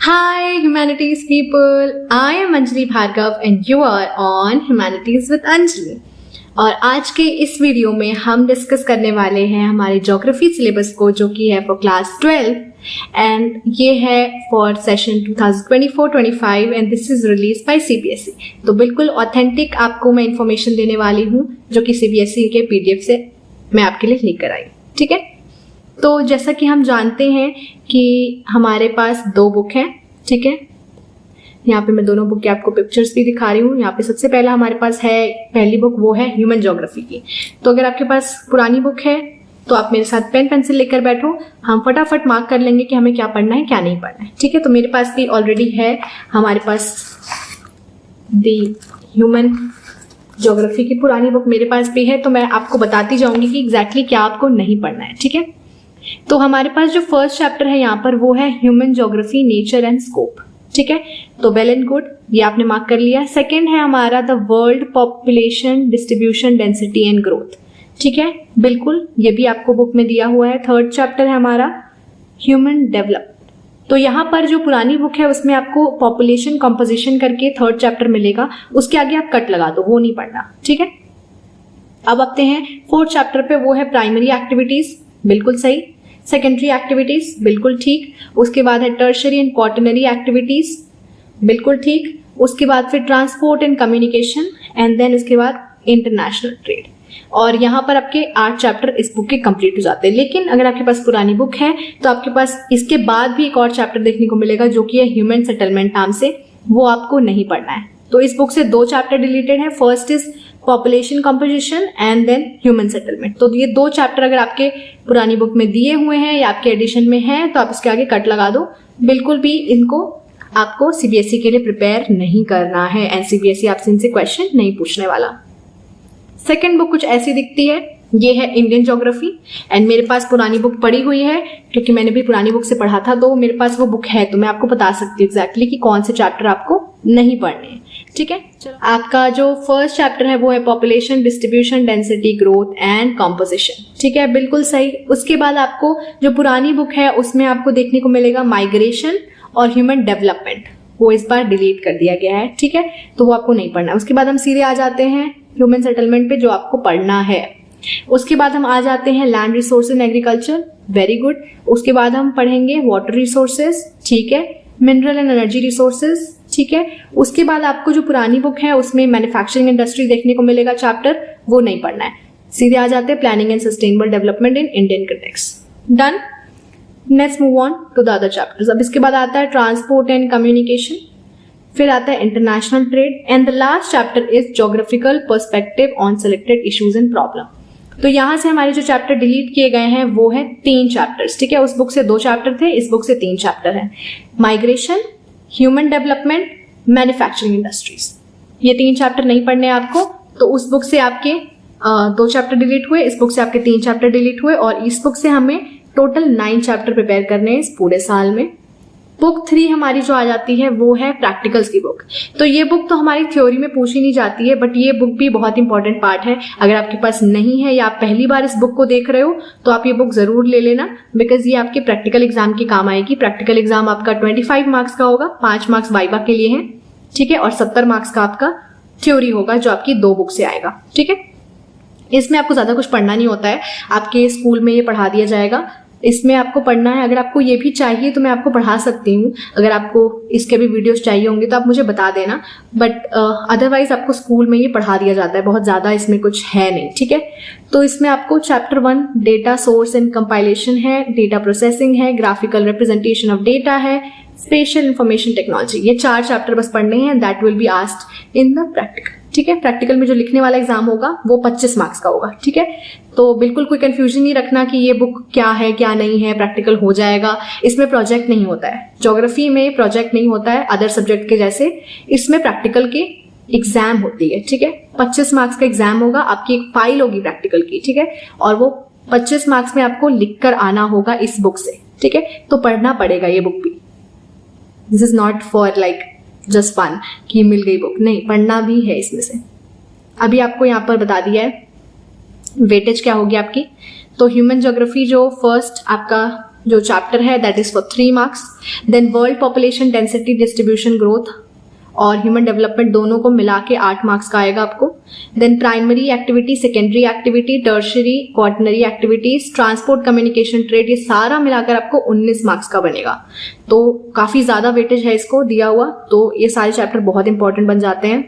Hi, humanities people. I am Anjali Bhargav and you are on Humanities with Anjali. और आज के इस video में हम डिस्कस करने वाले हैं हमारे ज्योग्राफी सिलेबस को, जो कि है फॉर क्लास 12 एंड ये है for session 2024-25 and this is release by CBSE. तो बिल्कुल ऑथेंटिक आपको मैं इंफॉर्मेशन देने वाली हूँ जो कि सीबीएसई के पीडीएफ से मैं आपके लिए लेकर आई। ठीक है, तो जैसा कि हम जानते हैं कि हमारे पास दो बुक हैं। ठीक है, यहाँ पे मैं दोनों बुक के आपको पिक्चर्स भी दिखा रही हूँ। यहाँ पे सबसे पहला हमारे पास है पहली बुक, वो है ह्यूमन ज्योग्राफी की। तो अगर आपके पास पुरानी बुक है तो आप मेरे साथ पेन पेंसिल लेकर बैठो, हम फटाफट मार्क कर लेंगे कि हमें क्या पढ़ना है क्या नहीं पढ़ना है। ठीक है, तो मेरे पास भी ऑलरेडी है हमारे पास दी ह्यूमन ज्योग्राफी की पुरानी बुक मेरे पास भी है, तो मैं आपको बताती जाऊंगी कि एग्जैक्टली क्या आपको नहीं पढ़ना है। ठीक है, तो हमारे पास जो फर्स्ट चैप्टर है यहाँ पर वो है human geography nature and scope. ठीक है, तो वेल एंड गुड, ये आपने मार्क कर लिया। सेकंड है हमारा the world population distribution density and growth. ठीक है, बिल्कुल ये भी आपको बुक में दिया हुआ है। थर्ड चैप्टर है हमारा ह्यूमन डेवलप। तो यहाँ पर जो पुरानी बुक है उसमें आपको पॉपुलेशन कंपोजिशन करके थर्ड चैप्टर मिलेगा, उसके आगे आप कट लगा दो, वो नहीं पढ़ना। ठीक है, अब आते हैं फोर्थ चैप्टर पे, वो है प्राइमरी एक्टिविटीज। बिल्कुल सही। सेकेंडरी एक्टिविटीज, बिल्कुल ठीक। उसके बाद है टर्शरी एंड क्वार्टनरी एक्टिविटीज, बिल्कुल ठीक। उसके बाद फिर transport and communication and then उसके बाद इंटरनेशनल ट्रेड। और यहाँ पर आपके 8 चैप्टर इस बुक के कंप्लीट हो जाते हैं। लेकिन अगर आपके पास पुरानी बुक है तो आपके पास इसके बाद भी एक और चैप्टर देखने को मिलेगा जो कि है ह्यूमन सेटलमेंट नाम से, वो आपको नहीं पढ़ना है। तो इस बुक से 2 चैप्टर डिलीटेड है। First is population composition and then human settlement. तो ये 2 चैप्टर अगर आपके पुरानी बुक में दिए हुए हैं या आपके एडिशन में हैं तो आप इसके आगे कट लगा दो। बिल्कुल भी इनको आपको सीबीएसई के लिए प्रिपेयर नहीं करना है एंड सीबीएसई आपसे इनसे क्वेश्चन नहीं पूछने वाला। सेकेंड बुक कुछ ऐसी दिखती है, ये है इंडियन ज्योग्राफी एंड मेरे पास पुरानी बुक पड़ी हुई है क्योंकि मैंने भी पुरानी बुक से पढ़ा था, तो मेरे पास वो बुक है, तो मैं आपको बता सकती हूँ एग्जैक्टली कि कौन से चैप्टर आपको नहीं पढ़ने हैं। ठीक है, आपका जो फर्स्ट चैप्टर है वो है population distribution density growth and composition. ठीक है, बिल्कुल सही। उसके बाद आपको जो पुरानी बुक है उसमें आपको देखने को मिलेगा माइग्रेशन और ह्यूमन डेवलपमेंट, वो इस बार डिलीट कर दिया गया है। ठीक है, तो वो आपको नहीं पढ़ना। उसके बाद हम सीधे आ जाते हैं ह्यूमन सेटलमेंट पे, जो आपको पढ़ना है। उसके बाद हम आ जाते हैं land resource in agriculture, very good. उसके बाद हम पढ़ेंगे वाटर रिसोर्सेज, ठीक है, मिनरल एंड एनर्जी रिसोर्सेज, ठीक है। उसके बाद आपको जो पुरानी बुक है उसमें मैन्युफैक्चरिंग इंडस्ट्री देखने को मिलेगा चैप्टर, वो नहीं पढ़ना है। सीधे आ जाते हैं planning and sustainable development in Indian context, done. Next move on to the other chapters. अब इसके बाद आता है ट्रांसपोर्ट एंड कम्युनिकेशन, फिर आता है international trade and the last chapter is geographical perspective on selected issues and problem. तो यहाँ से हमारे जो चैप्टर डिलीट किए गए हैं वो है 3 चैप्टर्स। ठीक है, उस बुक से 2 चैप्टर थे, इस बुक से 3 चैप्टर हैं। Migration, human development, manufacturing industries, ये 3 चैप्टर नहीं पढ़ने आपको। तो उस बुक से आपके 2 चैप्टर डिलीट हुए, इस बुक से आपके 3 चैप्टर डिलीट हुए और इस बुक से हमें टोटल 9 चैप्टर प्रिपेयर करने हैं इस पूरे साल में। बुक 3 हमारी जो आ जाती है वो है प्रैक्टिकल्स की बुक। तो ये बुक तो हमारी थ्योरी में पूछी नहीं जाती है, बट ये बुक भी बहुत इंपॉर्टेंट पार्ट है। अगर आपके पास नहीं है या आप पहली बार इस बुक को देख रहे हो तो आप ये बुक जरूर ले लेना, बिकॉज ये आपके प्रैक्टिकल एग्जाम के काम आएगी। प्रैक्टिकल एग्जाम आपका 25 मार्क्स का होगा, 5 मार्क्स वाइवा के लिए हैं, ठीक है, और 70 मार्क्स का आपका थ्योरी होगा जो आपकी 2 बुक से आएगा। ठीक है, इसमें आपको ज्यादा कुछ पढ़ना नहीं होता है, आपके स्कूल में ये पढ़ा दिया जाएगा। इसमें आपको पढ़ना है, अगर आपको ये भी चाहिए तो मैं आपको पढ़ा सकती हूँ, अगर आपको इसके भी वीडियोस चाहिए होंगे तो आप मुझे बता देना, बट अदरवाइज आपको स्कूल में ये पढ़ा दिया जाता है, बहुत ज़्यादा इसमें कुछ है नहीं। ठीक है, तो इसमें आपको chapter 1 data source and compilation है, डेटा प्रोसेसिंग है, ग्राफिकल रिप्रेजेंटेशन ऑफ डेटा है, स्पेशल इंफॉर्मेशन टेक्नोलॉजी, ये 4 चैप्टर बस पढ़ने हैं। That will be asked in the practical. ठीक है, प्रैक्टिकल में जो लिखने वाला एग्जाम होगा वो 25 मार्क्स का होगा। ठीक है, तो बिल्कुल कोई कंफ्यूजन नहीं रखना कि ये बुक क्या है क्या नहीं है, प्रैक्टिकल हो जाएगा। इसमें प्रोजेक्ट नहीं होता है, ज्योग्राफी में प्रोजेक्ट नहीं होता है अदर सब्जेक्ट के जैसे, इसमें प्रैक्टिकल के एग्जाम होती है। ठीक है, 25 मार्क्स का एग्जाम होगा, आपकी एक फाइल होगी प्रैक्टिकल की। ठीक है, और वो 25 मार्क्स में आपको लिख कर आना होगा इस बुक से। ठीक है, तो पढ़ना पड़ेगा ये बुक भी। This is not for like just fun कि मिल गई बुक, नहीं, पढ़ना भी है इसमें से। अभी आपको यहाँ पर बता दिया है वेटेज क्या होगी आपकी। तो ह्यूमन ज्योग्राफी जो फर्स्ट आपका जो चैप्टर है that is for 3 marks. Then world population density distribution growth और ह्यूमन डेवलपमेंट दोनों को मिला के 8 मार्क्स का आएगा आपको। Then primary activity, secondary activity, tertiary, quaternary activities, transport, communication, trade, ये सारा मिलाकर आपको 19 मार्क्स का बनेगा। तो काफी ज्यादा वेटेज है इसको दिया हुआ, तो ये सारे चैप्टर बहुत इंपॉर्टेंट बन जाते हैं।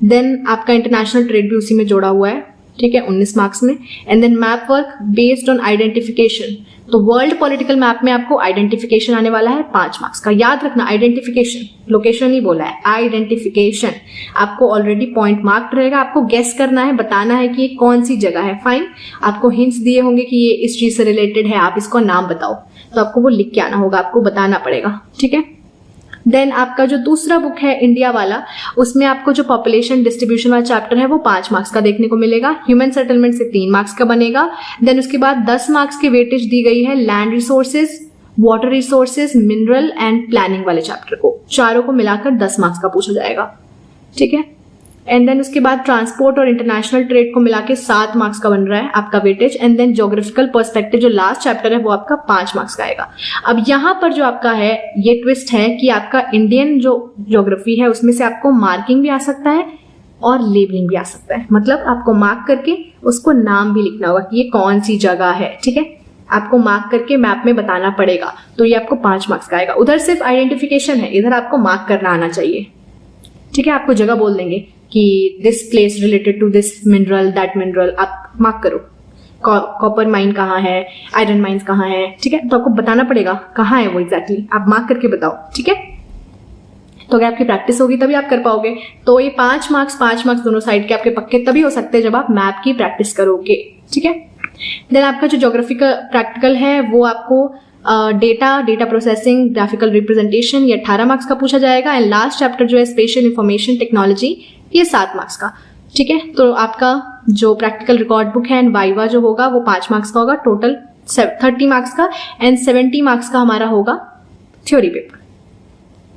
देन आपका इंटरनेशनल ट्रेड भी उसी में जोड़ा हुआ है, ठीक है, 19 मार्क्स में। And then map work based on identification, तो वर्ल्ड पॉलिटिकल मैप में आपको आइडेंटिफिकेशन आने वाला है 5 मार्क्स का। याद रखना, आइडेंटिफिकेशन, लोकेशन नहीं बोला है, आइडेंटिफिकेशन। आपको ऑलरेडी पॉइंट मार्क रहेगा, आपको गेस करना है, बताना है कि ये कौन सी जगह है। फाइन, आपको हिंट्स दिए होंगे कि ये इस चीज से रिलेटेड है, आप इसको नाम बताओ, तो आपको वो लिख के आना होगा, आपको बताना पड़ेगा, ठीक है। देन आपका जो दूसरा बुक है इंडिया वाला, उसमें आपको जो पॉपुलेशन डिस्ट्रीब्यूशन वाला चैप्टर है वो 5 मार्क्स का देखने को मिलेगा। ह्यूमन सेटलमेंट से 3 मार्क्स का बनेगा। देन उसके बाद 10 मार्क्स की वेटेज दी गई है land resources, water resources, mineral and planning वाले चैप्टर को। चारों को मिलाकर 10 मार्क्स का पूछा जाएगा, ठीक है। एंड देन उसके बाद ट्रांसपोर्ट और इंटरनेशनल ट्रेड को मिला के 7 मार्क्स का बन रहा है आपका weightage. And then geographical perspective जो लास्ट चैप्टर है वो आपका 5 मार्क्स का आएगा। अब यहाँ पर जो आपका है ये ट्विस्ट है कि आपका इंडियन जो ज्योग्राफी है उसमें से आपको मार्किंग भी आ सकता है और लेबलिंग भी आ सकता है। मतलब आपको मार्क करके उसको नाम भी लिखना होगा कि ये कौन सी जगह है, ठीक है। आपको मार्क करके मैप में बताना पड़ेगा, तो ये आपको 5 मार्क्स का आएगा। उधर सिर्फ आइडेंटिफिकेशन है, इधर आपको मार्क करना आना चाहिए, ठीक है। आपको जगह बोल देंगे कि this place related to this mineral, that mineral, आप मार्क करो। कॉपर माइन कहाँ है, आयरन माइंस कहाँ है, ठीक है। तो आपको बताना पड़ेगा कहाँ है वो एग्जैक्टली, आप मार्क करके बताओ, ठीक है। तो अगर आपकी प्रैक्टिस होगी तभी आप कर पाओगे। तो ये 5 मार्क्स दोनों साइड के आपके पक्के तभी हो सकते हैं जब आप मैप की प्रैक्टिस करोगे, ठीक है। देन आपका जो ज्योग्राफी का प्रैक्टिकल है वो आपको डेटा प्रोसेसिंग, ग्राफिकल रिप्रेजेंटेशन, ये 18 मार्क्स का पूछा जाएगा। एंड लास्ट चैप्टर जो है स्पेशल इंफॉर्मेशन टेक्नोलॉजी, ये 7 मार्क्स का, ठीक है। तो आपका जो प्रैक्टिकल रिकॉर्ड बुक है एंड वाइवा जो होगा वो 5 मार्क्स का होगा, टोटल 30 मार्क्स का। एंड 70 मार्क्स का हमारा होगा थ्योरी पेपर।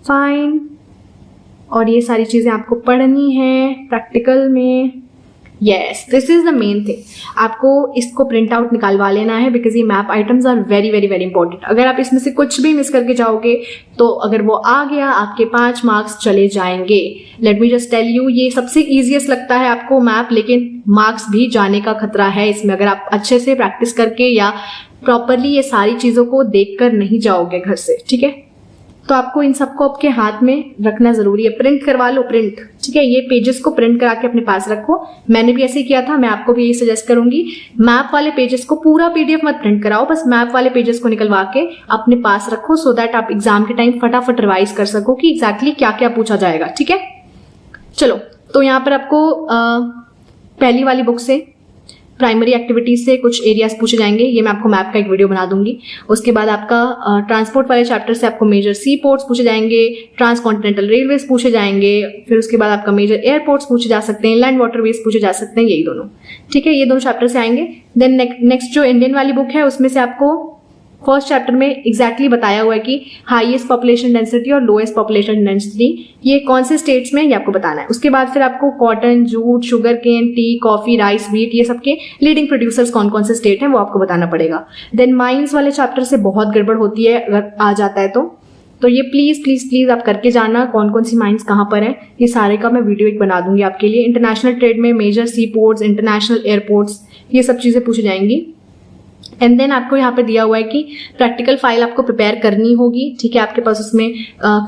फाइन, और ये सारी चीजें आपको पढ़नी है प्रैक्टिकल में। Yes, this is the main thing. आपको इसको प्रिंट आउट निकालवा लेना है बिकॉज ये map items are very very very important. अगर आप इसमें से कुछ भी मिस करके जाओगे तो अगर वो आ गया आपके 5 मार्क्स चले जाएंगे। Let me just tell you, ये सबसे इजीएस्ट लगता है आपको मैप, लेकिन मार्क्स भी जाने का खतरा है इसमें अगर आप अच्छे से प्रैक्टिस करके या प्रॉपरली ये सारी चीजों को देखकर नहीं जाओगे घर से, ठीक है। तो आपको इन सबको आपके हाथ में रखना जरूरी है। प्रिंट करवा लो, प्रिंट, ठीक है। ये पेजेस को प्रिंट करा के अपने पास रखो। मैंने भी ऐसे किया था, मैं आपको भी यही सजेस्ट करूंगी। मैप वाले पेजेस को पूरा पीडीएफ मत प्रिंट कराओ, बस मैप वाले पेजेस को निकलवा के अपने पास रखो सो दैट आप एग्जाम के टाइम फटाफट रिवाइज कर सको कि एग्जैक्टली क्या क्या पूछा जाएगा, ठीक है। चलो, तो यहाँ पर आपको पहली वाली बुक से प्राइमरी एक्टिविटीज से कुछ एरियाज पूछे जाएंगे, ये मैं आपको मैप का एक वीडियो बना दूंगी। उसके बाद आपका ट्रांसपोर्ट वाले चैप्टर से आपको मेजर सी पोर्ट्स पूछे जाएंगे, ट्रांसकॉन्टिनेंटल रेलवेज पूछे जाएंगे, फिर उसके बाद आपका मेजर एयरपोर्ट्स पूछे जा सकते हैं, लैंड वाटरवेज पूछे जा सकते हैं, यही दोनों, ठीक है। ये दोनों चैप्टर से आएंगे। देन नेक्स्ट जो इंडियन वाली बुक है उसमें से आपको फर्स्ट चैप्टर में एग्जैक्टली बताया हुआ है कि हाईएस्ट पॉपुलेशन डेंसिटी और लोएस्ट पॉपुलेशन डेंसिटी ये कौन से स्टेट्स में ये आपको बताना है। उसके बाद फिर आपको cotton, jute, sugar cane, tea, coffee, rice, wheat, ये सबके लीडिंग प्रोड्यूसर्स कौन कौन से स्टेट हैं वो आपको बताना पड़ेगा। देन माइंस वाले चैप्टर से बहुत गड़बड़ होती है अगर आ जाता है तो ये प्लीज प्लीज प्लीज आप करके जाना कौन कौन सी माइंस कहाँ पर है, ये सारे का मैं वीडियो एक बना दूंगी आपके लिए। इंटरनेशनल ट्रेड में मेजर सी पोर्ट्स, इंटरनेशनल एयरपोर्ट्स, ये सब चीजें पूछी जाएंगी। एंड देन आपको यहाँ पे दिया हुआ है कि प्रैक्टिकल फाइल आपको प्रिपेयर करनी होगी, ठीक है। आपके पास उसमें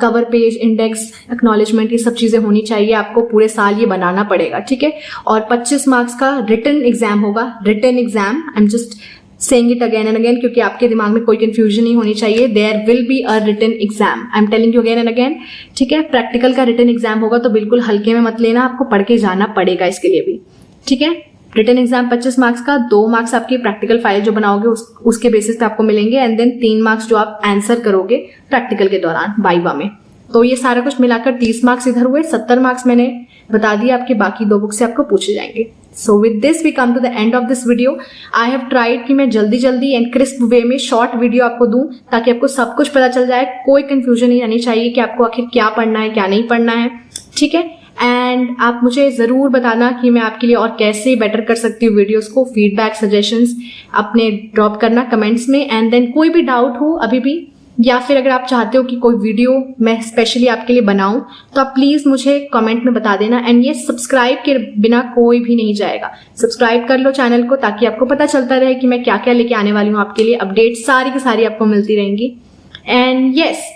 कवर पेज, इंडेक्स, एक्नॉलेजमेंट, ये सब चीजें होनी चाहिए। आपको पूरे साल ये बनाना पड़ेगा, ठीक है। और 25 मार्क्स का रिटन एग्जाम होगा। Written exam, I am just saying it again and again क्योंकि आपके दिमाग में कोई कंफ्यूजन नहीं होनी चाहिए। There will be a written exam, I am telling you again and again, ठीक है। प्रैक्टिकल का रिटन एग्जाम होगा तो बिल्कुल हल्के में मत लेना, आपको पढ़ के जाना पड़ेगा इसके लिए भी, ठीक है। रिटन एग्जाम 25 मार्क्स का, 2 मार्क्स आपकी प्रैक्टिकल फाइल जो बनाओगे उसके बेसिस पे आपको मिलेंगे। एंड देन 3 मार्क्स जो आप आंसर करोगे प्रैक्टिकल के दौरान वाइवा में। तो ये सारा कुछ मिलाकर 30 मार्क्स इधर हुए, 70 मार्क्स मैंने बता दिया आपके बाकी 2 बुक से आपको पूछे जाएंगे। So with this we come to the end of this video. I have tried कि मैं जल्दी एंड क्रिस्प वे में शॉर्ट वीडियो आपको दूं ताकि आपको सब कुछ पता चल जाए, कोई कंफ्यूजन नहीं रहनी चाहिए कि आपको आखिर क्या पढ़ना है क्या नहीं पढ़ना है, ठीक है। एंड आप मुझे ज़रूर बताना कि मैं आपके लिए और कैसे बेटर कर सकती हूँ वीडियोस को। फीडबैक सजेशंस अपने ड्रॉप करना कमेंट्स में। एंड देन कोई भी डाउट हो अभी भी, या फिर अगर आप चाहते हो कि कोई वीडियो मैं स्पेशली आपके लिए बनाऊं, तो आप प्लीज़ मुझे कमेंट में बता देना। एंड ये सब्सक्राइब के बिना कोई भी नहीं जाएगा। सब्सक्राइब कर लो चैनल को ताकि आपको पता चलता रहे कि मैं क्या क्या लेके आने वाली हूँ आपके लिए। अपडेट सारी की सारी आपको मिलती रहेंगी। And yes,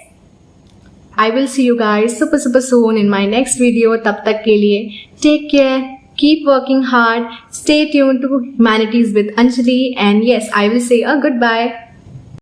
I will see you guys super soon in my next video. तब तक के लिए take care, keep working hard, stay tuned to Humanities with Anjali, and yes, I will say a goodbye.